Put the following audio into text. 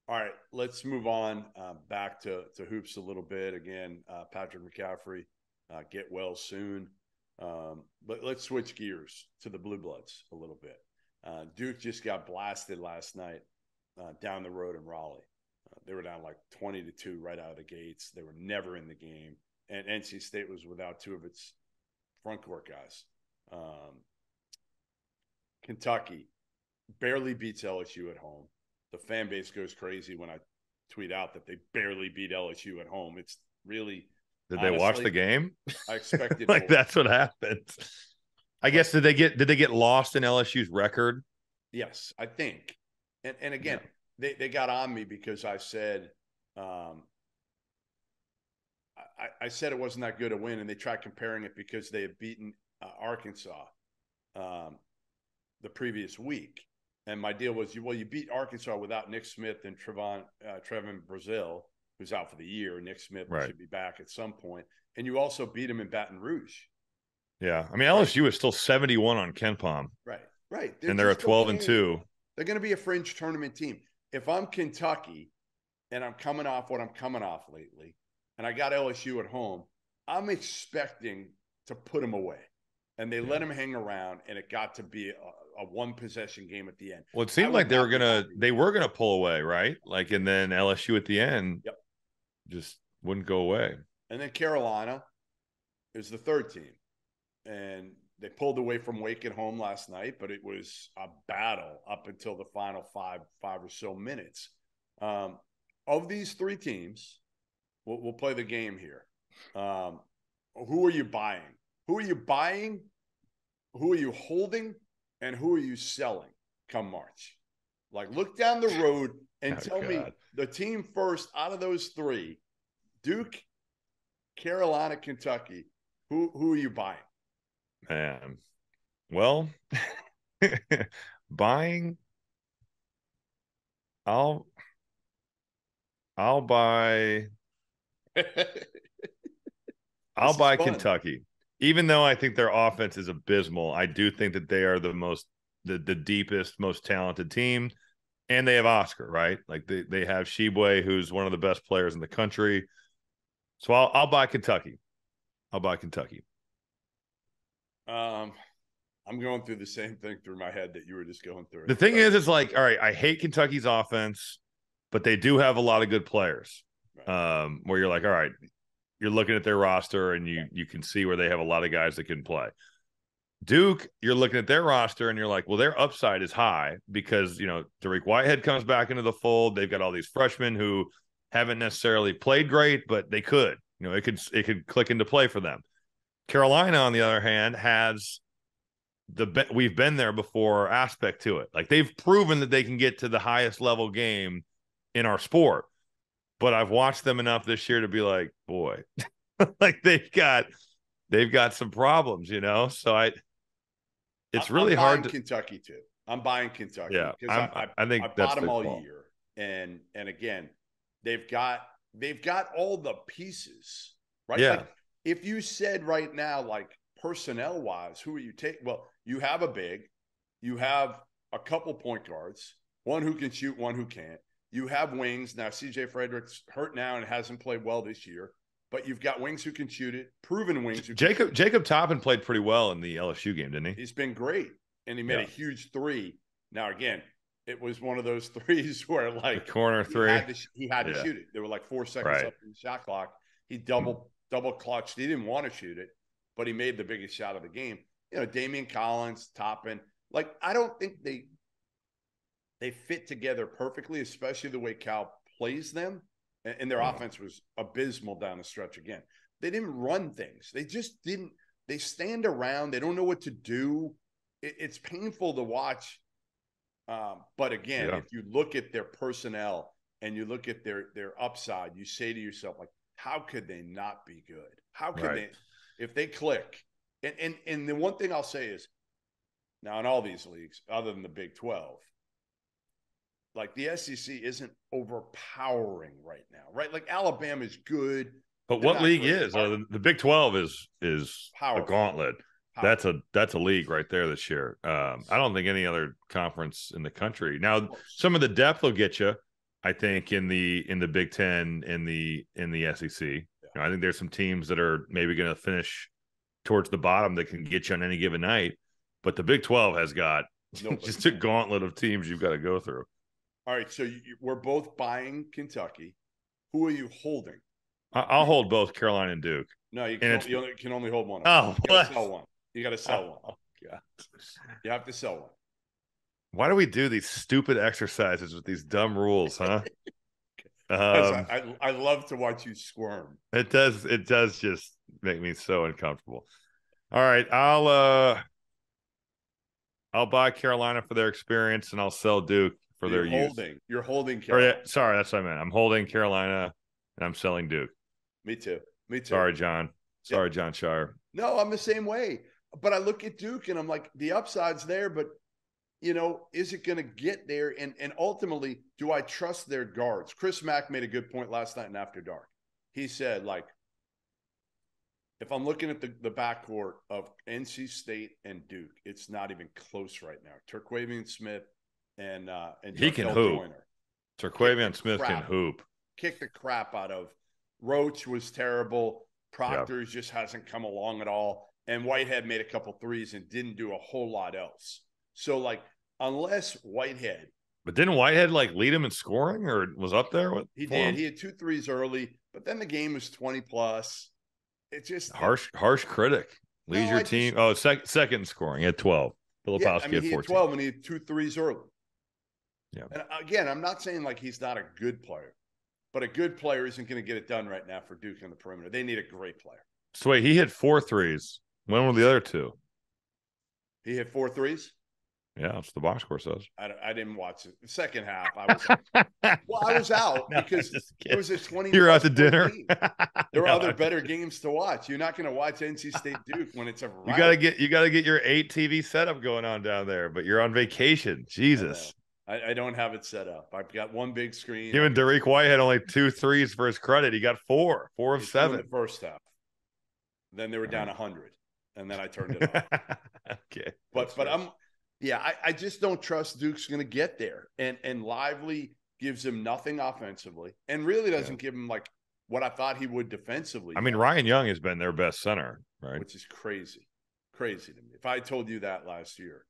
All right, let's move on back to hoops a little bit. Again, Patrick McCaffrey, get well soon. But let's switch gears to the Blue Bloods a little bit. Duke just got blasted last night down the road in Raleigh. They were down like 20-2 right out of the gates. They were never in the game. And NC State was without two of its front court guys. Kentucky barely beats LSU at home. The fan base goes crazy when I tweet out that they barely beat LSU at home. It's really, Did they watch the honestly, game? I expected Like more. that's what happened. I Like, guess did they get lost in LSU's record? yes, I think. And Yeah. again, they got on me because I said I said it wasn't that good a win, and they tried comparing it because they had beaten Arkansas um, the previous week. And my deal was, you beat Arkansas without Nick Smith and Trevin Brazil, who's out for the year. Nick Smith Right. should be back at some point. And you also beat him in Baton Rouge. Yeah. I mean, Right. LSU is still 71 on Ken Palm, Right. and they're at 12 and 2. They're going to be a fringe tournament team. If I'm Kentucky and I'm coming off what I'm coming off lately, and I got LSU at home, I'm expecting to put them away. And they let him hang around, and it got to be a one possession game at the end. Well, it seemed like they were gonna pull away, right? Like, and then LSU at the end, Yep, just wouldn't go away. and then Carolina is the third team, and they pulled away from Wake at home last night, but it was a battle up until the final five or so minutes. Of these three teams, we'll play the game here. Who are you buying? Who are you buying? Who are you holding? And who are you selling come March? Like, look down the road and tell me the team first out of those three: Duke, Carolina, Kentucky. Who are you buying? Man, well, buying, I'll buy. I'll buy Fun. Kentucky. Even though I think their offense is abysmal, I do think that they are the deepest, most talented team. And they have Oscar, right? Like they have Sheboy, who's one of the best players in the country. So I'll buy Kentucky. I'll buy Kentucky. I'm going through the same thing through my head that you were just going through. The thing is, it's like, all right, I hate Kentucky's offense, but they do have a lot of good players. Right. Where you're like, all right, you're looking at their roster and you can see where they have a lot of guys that can play. Duke, you're looking at their roster and you're like, well, their upside is high because, Dariq Whitehead comes back into the fold. They've got all these freshmen who haven't necessarily played great, but they could. It could click into play for them. Carolina, on the other hand, has we've been there before aspect to it. Like, they've proven that they can get to the highest level game in our sport. But I've watched them enough this year to be like, boy, like they've got some problems, So it's really hard to Kentucky too. I'm buying Kentucky. Yeah, I think I that's bought them all call. year, and again, they've got all the pieces, right? Yeah. Like, if you said right now, like, personnel wise, who are you taking? Well, you have a big, you have a couple point guards, one who can shoot, one who can't. You have wings. Now, CJ Frederick's hurt now and hasn't played well this year, but you've got wings who can shoot it, proven wings. Jacob Toppin played pretty well in the LSU game, didn't he? He's been great, and he made a huge three. Now, again, it was one of those threes where, like, the corner three, he had to shoot it. There were like 4 seconds up in the shot clock. He double clutched. He didn't want to shoot it, but he made the biggest shot of the game. Damian Collins, Toppin. Like, I don't think they fit together perfectly, especially the way Cal plays them. And their offense was abysmal down the stretch again. They didn't run things. They just didn't. They stand around. They don't know what to do. It's painful to watch. But again, if you look at their personnel and you look at their upside, you say to yourself, like, how could they not be good? How could they, if they click? And the one thing I'll say is, now in all these leagues, other than the Big 12, like, the SEC isn't overpowering right now, right? Like, Alabama is good. But what league is? The Big 12 is a gauntlet. Powerful. That's a league right there this year. I don't think any other conference in the country. Now, some of the depth will get you. I think in the Big Ten, in the SEC. You know, I think there's some teams that are maybe going to finish towards the bottom that can get you on any given night. But the Big 12 has got just a gauntlet of teams you've got to go through. All right, so we're both buying Kentucky. Who are you holding? I'll hold both Carolina and Duke. No, you can only hold one. Oh, you got to sell one. You got to sell one. Oh, God. You have to sell one. Why do we do these stupid exercises with these dumb rules, huh? I love to watch you squirm. It does just make me so uncomfortable. All right, I'll buy Carolina for their experience, and I'll sell Duke for their use. You're holding Carolina. Sorry, that's what I meant. I'm holding Carolina, and I'm selling Duke. Me too. Sorry, John. Sorry, John Shire. No, I'm the same way. But I look at Duke, and I'm like, the upside's there, but is it going to get there? And ultimately, do I trust their guards? Chris Mack made a good point last night in After Dark. He said, like, if I'm looking at the backcourt of NC State and Duke, it's not even close right now. Terquavian Smith and he can hoop. Terquavian Smith can hoop. Kick the crap out of. Roach was terrible. Proctor just hasn't come along at all. And Whitehead made a couple threes and didn't do a whole lot else. So, like, unless Whitehead. But didn't Whitehead, like, lead him in scoring or was up there? He did. He had 2 threes early, but then the game was 20+. It's just harsh critic. Leads your team. Second in scoring. He had 12. Filipowski had 14. He had 12 and he had 2 threes early. Yeah. And again, I'm not saying like he's not a good player, but a good player isn't going to get it done right now for Duke on the perimeter. They need a great player. So wait, he hit 4 threes. When were the other 2? He hit 4 threes? Yeah, that's what the box score says. I didn't watch it. The second half, I was out because it was a 20. You're out to dinner. There were other better games to watch. You're not going to watch NC State Duke when it's a rival. You gotta get your 8 TV setup going on down there, but you're on vacation. Jesus. I don't have it set up. I've got one big screen. Even Derek White had only 2 threes for his credit. He got 4 of 7 in the first half. Then they were down 100, and then I turned it off. Okay, but I just don't trust Duke's going to get there. And Lively gives him nothing offensively, and really doesn't give him like what I thought he would defensively. I mean, Ryan Young has been their best center, right? Which is crazy to me. If I told you that last year.